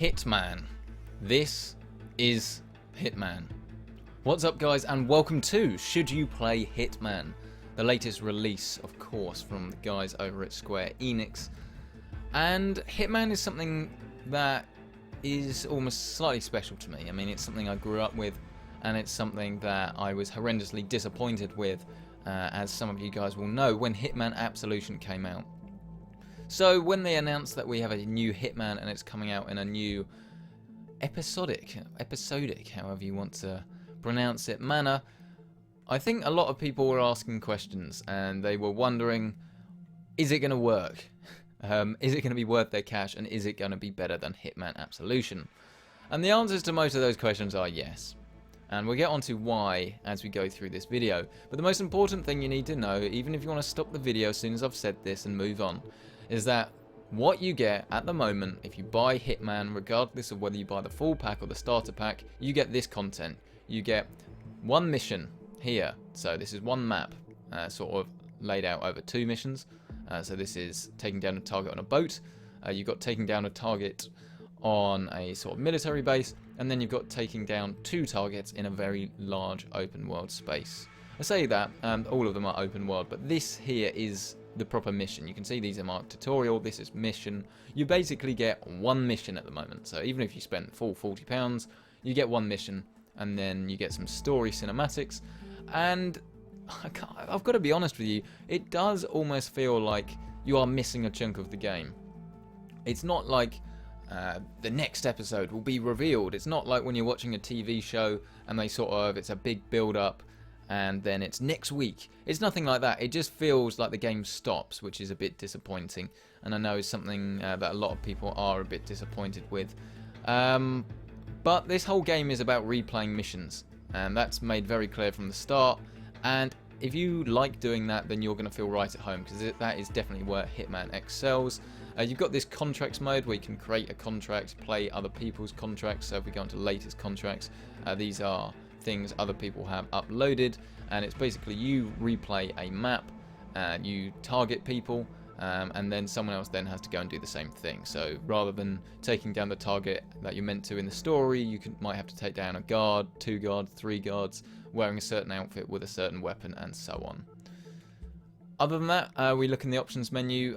Hitman. This is Hitman. What's up, guys, and welcome to Should You Play Hitman? The latest release, of course, from the guys over at Square Enix. And Hitman is something that is almost slightly special to me. I mean, it's something I grew up with, and it's something that I was horrendously disappointed with, as some of you guys will know, when Hitman Absolution came out. So when they announced that we have a new Hitman and it's coming out in a new episodic, however you want to pronounce it, manner, I think a lot of people were asking questions and they were wondering, is it going to work? Is it going to be worth their cash, and is it going to be better than Hitman Absolution? And the answers to most of those questions are yes. And we'll get on to why as we go through this video. But the most important thing you need to know, even if you want to stop the video as soon as I've said this and move on, is that what you get at the moment, if you buy Hitman, regardless of whether you buy the full pack or the starter pack, you get this content. You get one mission here. So this is one map, sort of laid out over two missions. So this is taking down a target on a boat. You've got taking down a target on a sort of military base, and then you've got taking down two targets in a very large open world space. I say that, all of them are open world, but this here is the proper mission. You can see these are marked tutorial, this is mission. You basically get one mission at the moment, so even if you spent full £40, you get one mission, and then you get some story cinematics, and I've got to be honest with you, it does almost feel like you are missing a chunk of the game. It's not like the next episode will be revealed. It's not like when you're watching a TV show and they sort of, it's a big build up and then it's next week. It's nothing like that. It just feels like the game stops, which is a bit disappointing, and I know it's something that a lot of people are a bit disappointed with. But this whole game is about replaying missions, and that's made very clear from the start. And if you like doing that, then you're going to feel right at home, because that is definitely where Hitman excels. You've got this contracts mode where you can create a contract, play other people's contracts. So if we go into latest contracts, these are things other people have uploaded, and it's basically you replay a map and you target people, and then someone else then has to go and do the same thing. So rather than taking down the target that you're meant to in the story, you might have to take down a guard, 2 guards, 3 guards, wearing a certain outfit with a certain weapon, and so on. Other than that, we look in the options menu.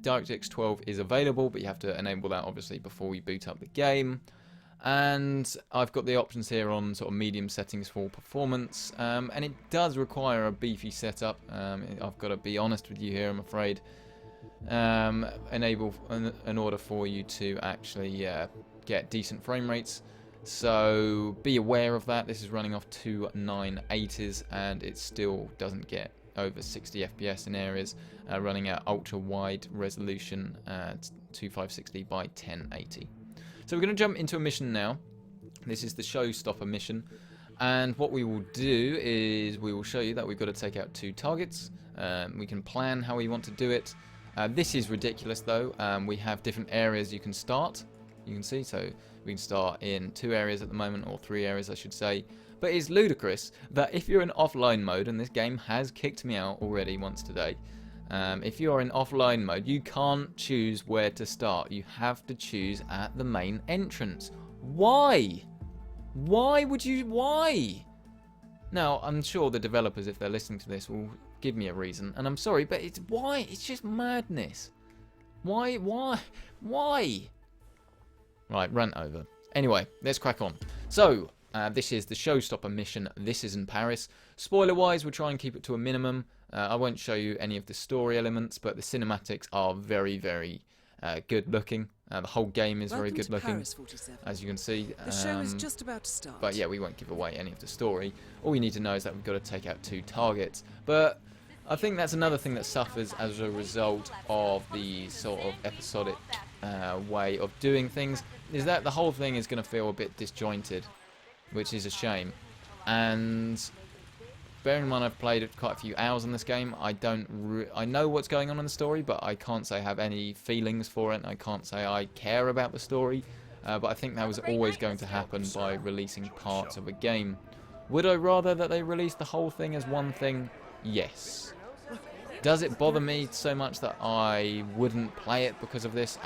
DirectX 12 is available, but you have to enable that obviously before you boot up the game. And I've got the options here on sort of medium settings for performance, and it does require a beefy setup. I've got to be honest with you here, I'm afraid. Enable in order for you to actually get decent frame rates. So be aware of that. This is running off 2.980s and it still doesn't get over 60 FPS in areas, running at ultra wide resolution at 2560 by 1080. So we're going to jump into a mission now. This is the Showstopper Mission, and what we will do is we will show you that we've got to take out 2 targets. We can plan how we want to do it. This is ridiculous though. We have different areas you can start. You can see, so we can start in 2 areas at the moment, or 3 areas I should say. But it's ludicrous that if you're in offline mode, and this game has kicked me out already once today, if you're in offline mode, you can't choose where to start. You have to choose at the main entrance. Why? Why would you? Why? Now, I'm sure the developers, if they're listening to this, will give me a reason, and I'm sorry, but it's why? It's just madness. Why? Right, rant over. Anyway, let's crack on. So, this is the Showstopper Mission. This is in Paris. Spoiler-wise, we'll try and keep it to a minimum. I won't show you any of the story elements, but the cinematics are very, very good looking. The whole game is very good looking, as you can see. The show is just about to start. But yeah, we won't give away any of the story. All you need to know is that we've got to take out 2 targets. But I think that's another thing that suffers as a result of the sort of episodic way of doing things, is that the whole thing is going to feel a bit disjointed, which is a shame. And bearing in mind I've played quite a few hours on this game, I know what's going on in the story, but I can't say I have any feelings for it. I can't say I care about the story, but I think that was always going to happen by releasing parts of a game. Would I rather that they released the whole thing as one thing? Yes. Does it bother me so much that I wouldn't play it because of this?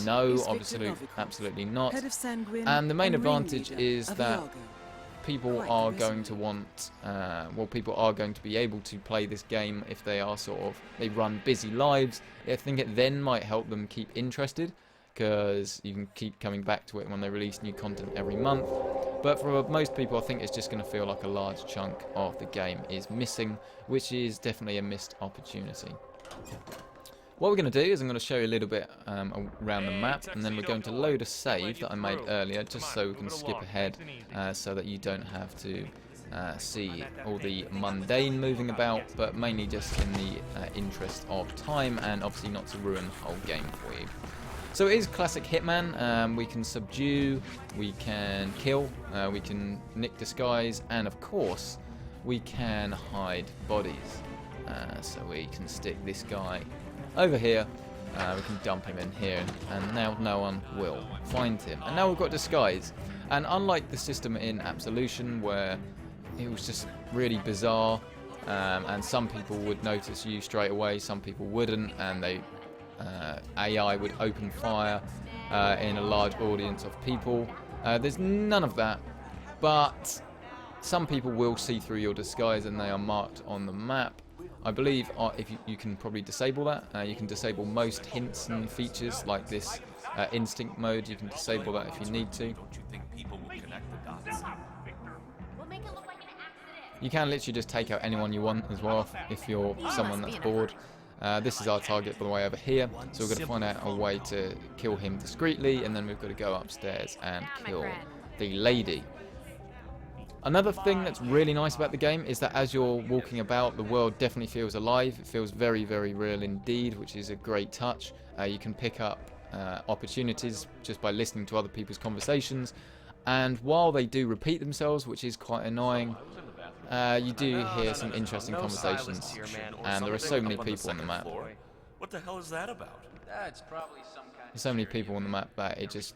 No, obviously, absolutely not. And the main advantage is that people are going to want, people are going to be able to play this game if they are they run busy lives. I think it then might help them keep interested, because you can keep coming back to it when they release new content every month. But for most people, I think it's just going to feel like a large chunk of the game is missing, which is definitely a missed opportunity. What we're going to do is I'm going to show you a little bit around the map, and then we're going to load a save that I made earlier, just so we can skip ahead, so that you don't have to see all the mundane moving about, but mainly just in the interest of time, and obviously not to ruin the whole game for you. So it is classic Hitman. We can subdue, we can kill, we can nick disguise, and of course we can hide bodies. So we can stick this guy over here, we can dump him in here, and now no one will find him. And now we've got disguise, and unlike the system in Absolution where it was just really bizarre, and some people would notice you straight away, some people wouldn't, and AI would open fire in a large audience of people. There's none of that, but some people will see through your disguise, and they are marked on the map. I believe if you can probably disable that. You can disable most hints and features like this instinct mode. You can disable that if you need to. You can literally just take out anyone you want as well if you're someone that's bored. This is our target, by the way, over here. So we're going to find out a way to kill him discreetly, and then we've got to go upstairs and kill the lady. Another thing that's really nice about the game is that as you're walking about, the world definitely feels alive. It feels very, very real indeed, which is a great touch. You can pick up opportunities just by listening to other people's conversations. And while they do repeat themselves, which is quite annoying, you do hear some interesting conversations, and there are so many people on the map. What the hell is that about? That's probably some kind There's so many people on the map that it just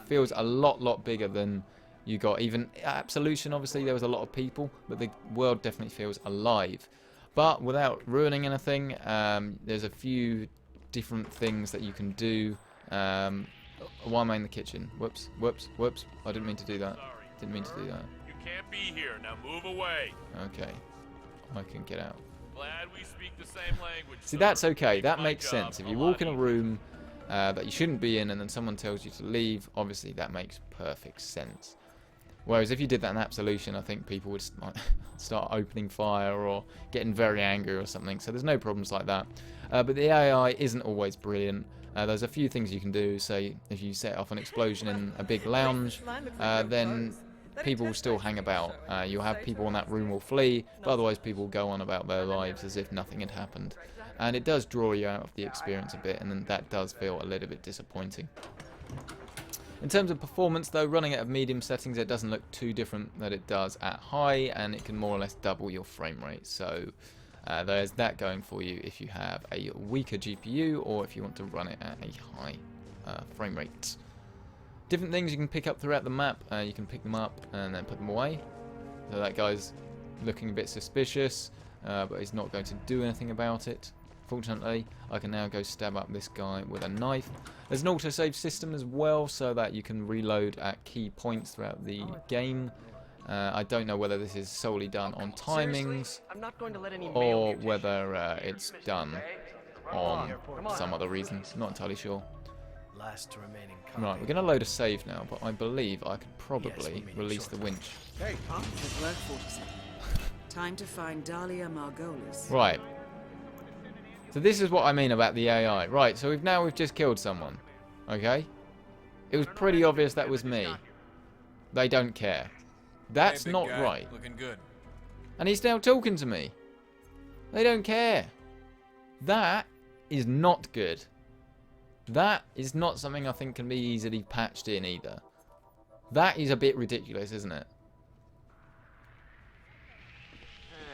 feels a lot bigger than you got. Even Absolution, obviously there was a lot of people, but the world definitely feels alive. But without ruining anything, there's a few different things that you can do. Why am I in the kitchen? Whoops. I didn't mean to do that. Didn't mean to do that. Can't be here. Now move away. Okay. I can get out. Glad we speak the same language. See, that's okay. That makes sense. If you walk in a room that you shouldn't be in, and then someone tells you to leave, obviously that makes perfect sense. Whereas if you did that in Absolution, I think people would start opening fire or getting very angry or something. So there's no problems like that. But the AI isn't always brilliant. There's a few things you can do. Say if you set off an explosion in a big lounge, then people will still hang about. You'll have people in that room will flee, but otherwise people will go on about their lives as if nothing had happened. And it does draw you out of the experience a bit, and then that does feel a little bit disappointing. In terms of performance though, running it at medium settings, it doesn't look too different than it does at high, and it can more or less double your frame rate. So there's that going for you if you have a weaker GPU, or if you want to run it at a high frame rate. Different things you can pick up throughout the map. You can pick them up and then put them away. So that guy's looking a bit suspicious, but he's not going to do anything about it. Fortunately, I can now go stab up this guy with a knife. There's an autosave system as well, so that you can reload at key points throughout the game. I don't know whether this is solely done on timings, or whether it's done on some other reason. Not entirely sure. Right, we're going to load a save now, but I believe I could probably release the winch. Good work, 47. Time to find Dahlia Margolis. Right. So this is what I mean about the AI. Right, so we've just killed someone. Okay? It was pretty obvious that was me. They don't care. That's not right. Looking good. And he's now talking to me. They don't care. That is not good. That is not something I think can be easily patched in either. That is a bit ridiculous, isn't it?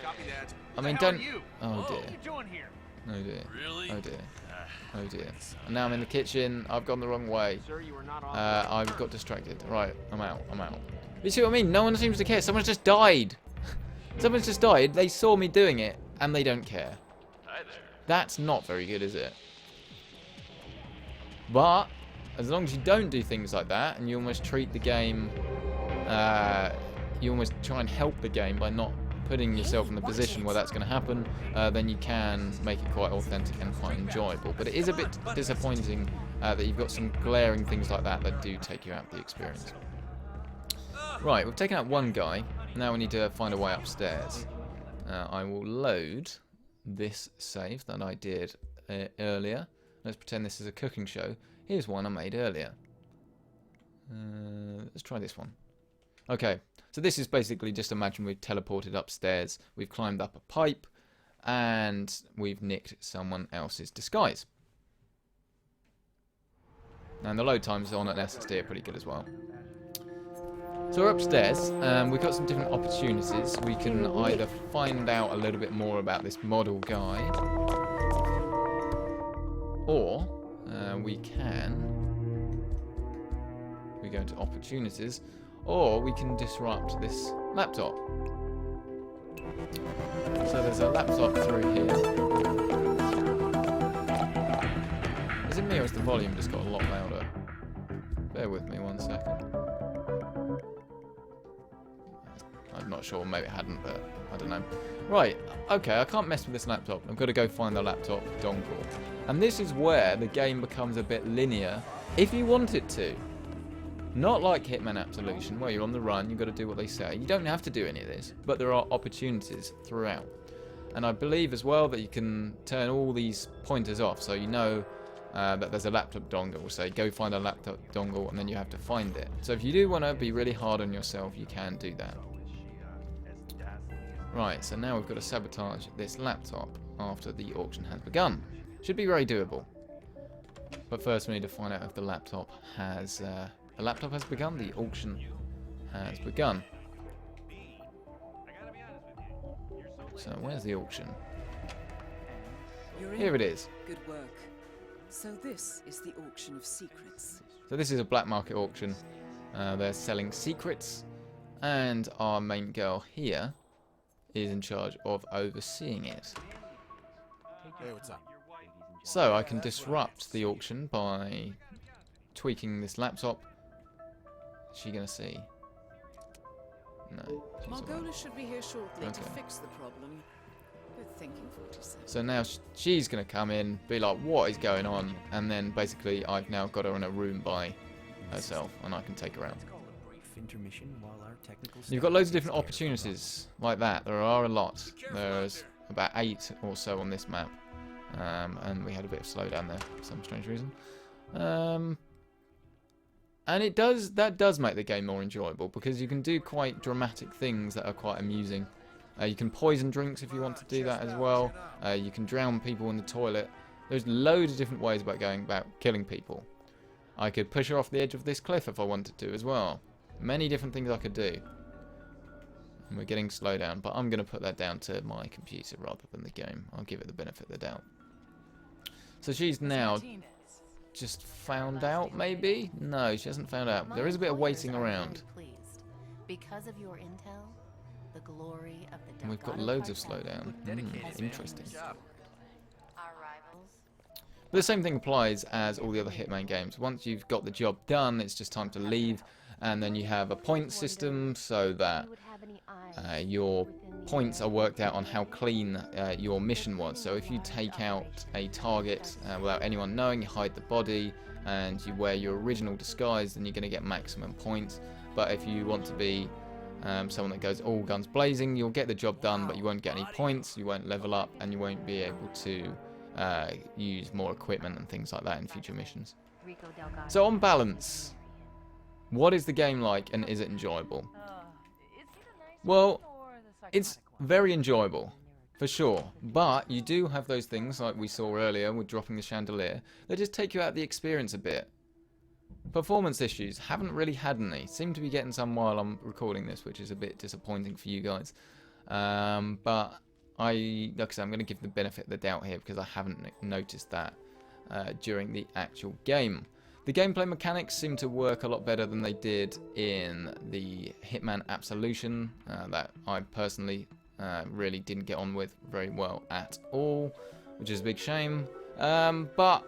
Copy that. I mean, don't... Oh dear. Oh dear. Really? Oh dear. Oh dear. And now I'm in the kitchen. I've gone the wrong way. I've got distracted. Right, I'm out. You see what I mean? No one seems to care. Someone's just died. Someone's just died. They saw me doing it, and they don't care. Hi there. That's not very good, is it? But as long as you don't do things like that, and you almost treat the game, you almost try and help the game by not putting yourself in the position where that's going to happen, then you can make it quite authentic and quite enjoyable. But it is a bit disappointing that you've got some glaring things like that that do take you out of the experience. Right, we've taken out one guy. Now we need to find a way upstairs. I will load this save that I did earlier. Let's pretend this is a cooking show. Here's one I made earlier. Let's try this one. Okay, so this is basically just imagine we've teleported upstairs, we've climbed up a pipe, and we've nicked someone else's disguise. And the load times on an SSD are pretty good as well. So we're upstairs, we've got some different opportunities. We can either find out a little bit more about this model guy, or we go into opportunities, or we can disrupt this laptop. So there's a laptop through here. Is it me or has the volume just got a lot louder? Bear with me 1 second. I'm not sure, maybe it hadn't, but I don't know. Right, okay, I can't mess with this laptop. I've got to go find the laptop dongle. And this is where the game becomes a bit linear, if you want it to. Not like Hitman Absolution, where you're on the run, you've got to do what they say. You don't have to do any of this, but there are opportunities throughout. And I believe as well that you can turn all these pointers off, so you know that there's a laptop dongle. Say, go find a laptop dongle, and then you have to find it. So if you do want to be really hard on yourself, you can do that. Right, so now we've got to sabotage this laptop after the auction has begun. Should be very doable. But first we need to find out if the laptop has... the laptop has begun, the auction has begun. So where's the auction? Here it is. Good work. So this is the auction of secrets. So this is a black market auction. They're selling secrets, and our main girl here is in charge of overseeing it. Hey, what's up? So I can disrupt the auction by tweaking this laptop. Is she gonna see? No. She's alright. Margola should be here shortly to Okay. fix the problem. Good thinking, 47. So now she's gonna come in, be like, what is going on? And then basically I've now got her in a room by herself, and I can take her out. You've got loads of different opportunities like that. There are a lot. There's about 8 or so on this map. And we had a bit of slowdown there for some strange reason. And that does make the game more enjoyable, because you can do quite dramatic things that are quite amusing. You can poison drinks if you want to do that as well. You can drown people in the toilet. There's loads of different ways about going about killing people. I could push her off the edge of this cliff if I wanted to as well. Many different things I could do. And we're getting slow down, but I'm going to put that down to my computer rather than the game. I'll give it the benefit of the doubt. So she's now just found out, maybe? No, she hasn't found out. There is a bit of waiting around. Because of your intel, the glory of the And we've got loads of slowdown. Interesting. Our rivals. But the same thing applies as all the other Hitman games. Once you've got the job done, it's just time to leave. And then you have a point system so that your points are worked out on how clean your mission was. So if you take out a target without anyone knowing, you hide the body, and you wear your original disguise, then you're going to get maximum points. But if you want to be someone that goes all guns blazing, you'll get the job done, but you won't get any points, you won't level up, and you won't be able to use more equipment and things like that in future missions. So on balance, what is the game like, and is it enjoyable? Well, it's very enjoyable, for sure. But you do have those things, like we saw earlier with dropping the chandelier, that just take you out of the experience a bit. Performance issues, haven't really had any. Seem to be getting some while I'm recording this, which is a bit disappointing for you guys. But like I said, I'm going to give the benefit of the doubt here, because I haven't noticed that during the actual game. The gameplay mechanics seem to work a lot better than they did in the Hitman Absolution, that I personally really didn't get on with very well at all. which is a big shame. But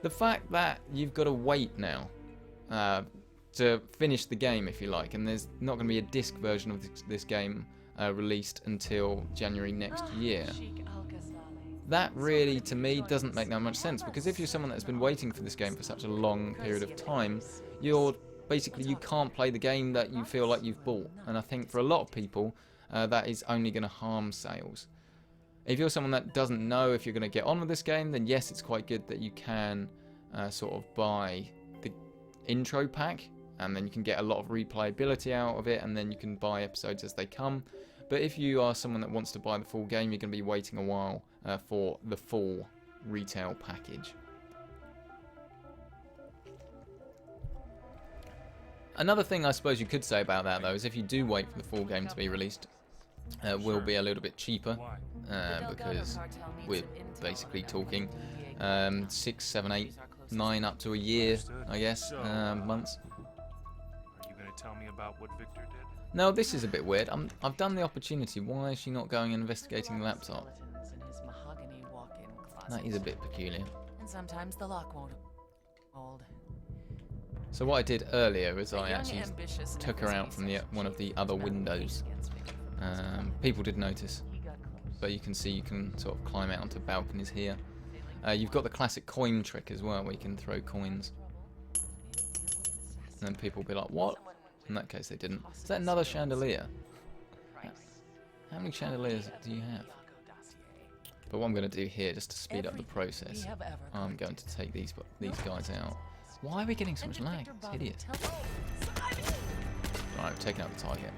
the fact that you've got to wait now to finish the game, if you like, and there's not going to be a disc version of this game released until January next year. That really, to me, doesn't make that much sense, because if you're someone that's been waiting for this game for such a long period of time, you can't play the game that you feel like you've bought. And I think for a lot of people, that is only going to harm sales. If you're someone that doesn't know if you're going to get on with this game, then yes, it's quite good that you can sort of buy the intro pack, and then you can get a lot of replayability out of it, and then you can buy episodes as they come. But if you are someone that wants to buy the full game, you're going to be waiting a while for the full retail package. Another thing I suppose you could say about that, though, is if you do wait for the full game to be released, it will be a little bit cheaper, because we're basically talking 6, 7, 8, 9 up to a year, I guess, months. Are you going to tell me about what Victor did? No, this is a bit weird. I've done the opportunity. Why is she not going and investigating the laptop? That is a bit peculiar. And sometimes the lock won't hold. So what I did earlier is I actually took her out from one of the other windows. People did notice, but you can see you can sort of climb out onto balconies here. You've got the classic coin trick as well, where you can throw coins. And then people will be like, what? In that case they didn't. Is that another chandelier? How many chandeliers do you have? But what I'm going to do here, just to speed up the process, I'm going to take these guys out. Why are we getting so much lag? It's hideous. Right, I've taken out the target.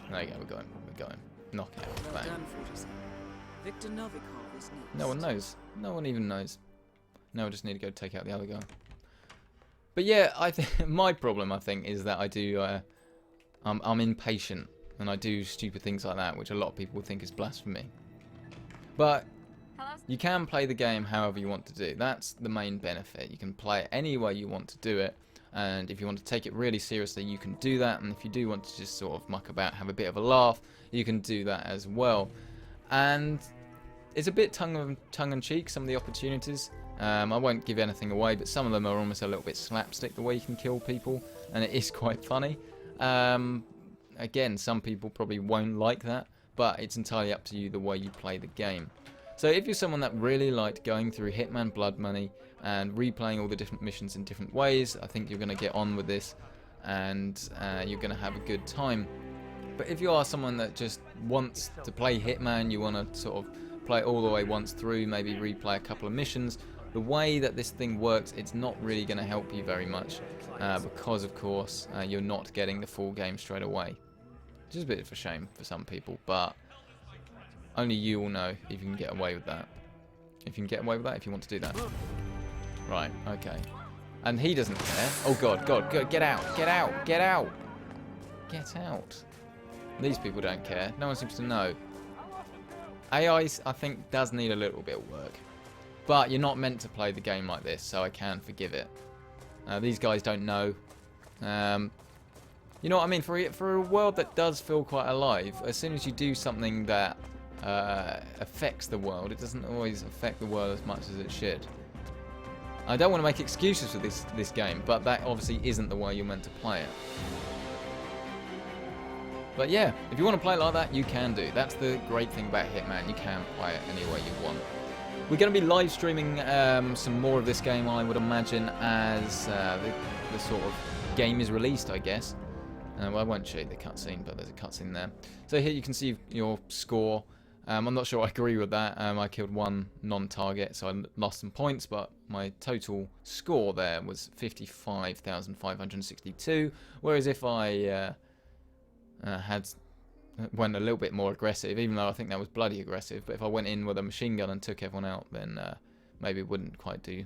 There you go, we're going. Knockout, bang. Done, 47. Victor Novikov is next. No one knows. No one even knows. No, I just need to go take out the other guy. But yeah, I think my problem, I think, is that I do. I'm impatient, and I do stupid things like that, which a lot of people think is blasphemy. But you can play the game however you want to do. That's the main benefit. You can play it any way you want to do it, and if you want to take it really seriously, you can do that. And if you do want to just sort of muck about, have a bit of a laugh, you can do that as well. And it's a bit tongue-in-cheek, some of the opportunities. I won't give anything away, but some of them are almost a little bit slapstick, the way you can kill people, and it is quite funny. Again, some people probably won't like that, but it's entirely up to you the way you play the game. So if you're someone that really liked going through Hitman Blood Money and replaying all the different missions in different ways, I think you're going to get on with this, and you're going to have a good time. But if you are someone that just wants to play Hitman, you want to sort of play it all the way once through, maybe replay a couple of missions, the way that this thing works, it's not really going to help you very much, because of course you're not getting the full game straight away. Which is a bit of a shame for some people, but only you will know if you can get away with that. If you can get away with that, if you want to do that. Right, okay. And he doesn't care. Oh god, get out, get out, get out! Get out. These people don't care. No one seems to know. AI, I think, does need a little bit of work. But you're not meant to play the game like this, so I can forgive it. These guys don't know. You know what I mean? For a world that does feel quite alive, as soon as you do something that affects the world, it doesn't always affect the world as much as it should. I don't want to make excuses for this game, but that obviously isn't the way you're meant to play it. But yeah, if you want to play it like that, you can do. That's the great thing about Hitman. You can play it any way you want. We're going to be live streaming some more of this game, I would imagine, as the sort of game is released, I guess. Well, I won't show you the cutscene, but there's a cutscene there. So here you can see your score. I'm not sure I agree with that. I killed one non-target, so I lost some points, but my total score there was 55,562. Whereas if I went a little bit more aggressive, even though I think that was bloody aggressive, but if I went in with a machine gun and took everyone out, then maybe it wouldn't quite do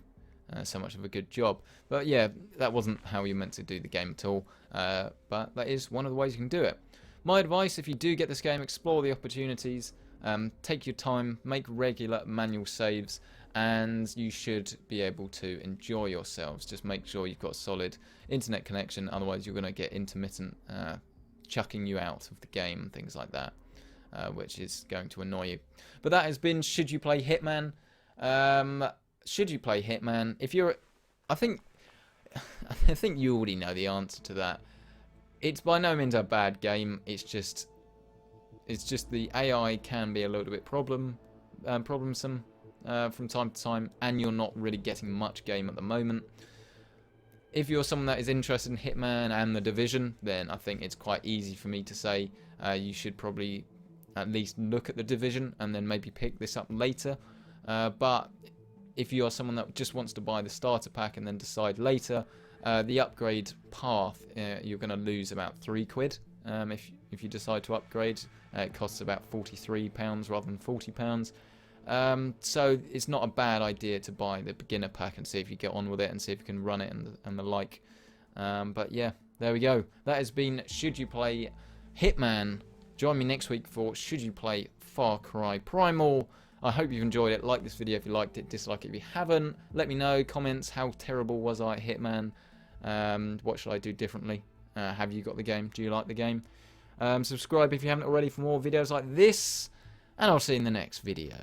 so much of a good job. But yeah, that wasn't how you meant to do the game at all, but that is one of the ways you can do it. My advice, if you do get this game, explore the opportunities, take your time, make regular manual saves, and you should be able to enjoy yourselves. Just make sure you've got a solid internet connection, otherwise you're going to get intermittent chucking you out of the game and things like that. which is going to annoy you. But that has been Should You Play Hitman? Should you play Hitman? If you're, I think you already know the answer to that. It's by no means a bad game. It's just the AI can be a little bit problemsome from time to time, and you're not really getting much game at the moment. If you're someone that is interested in Hitman and The Division, then I think it's quite easy for me to say you should probably at least look at The Division and then maybe pick this up later. But if you are someone that just wants to buy the starter pack and then decide later, the upgrade path, you're going to lose about £3 if you decide to upgrade. It costs about £43 rather than £40. So it's not a bad idea to buy the beginner pack and see if you get on with it and see if you can run it and the like. But yeah, there we go. That has been Should You Play Hitman. Join me next week for Should You Play Far Cry Primal. I hope you've enjoyed it. Like this video if you liked it, dislike it if you haven't. Let me know, comments, how terrible was I at Hitman? What should I do differently? Have you got the game? Do you like the game? Subscribe if you haven't already for more videos like this, and I'll see you in the next video.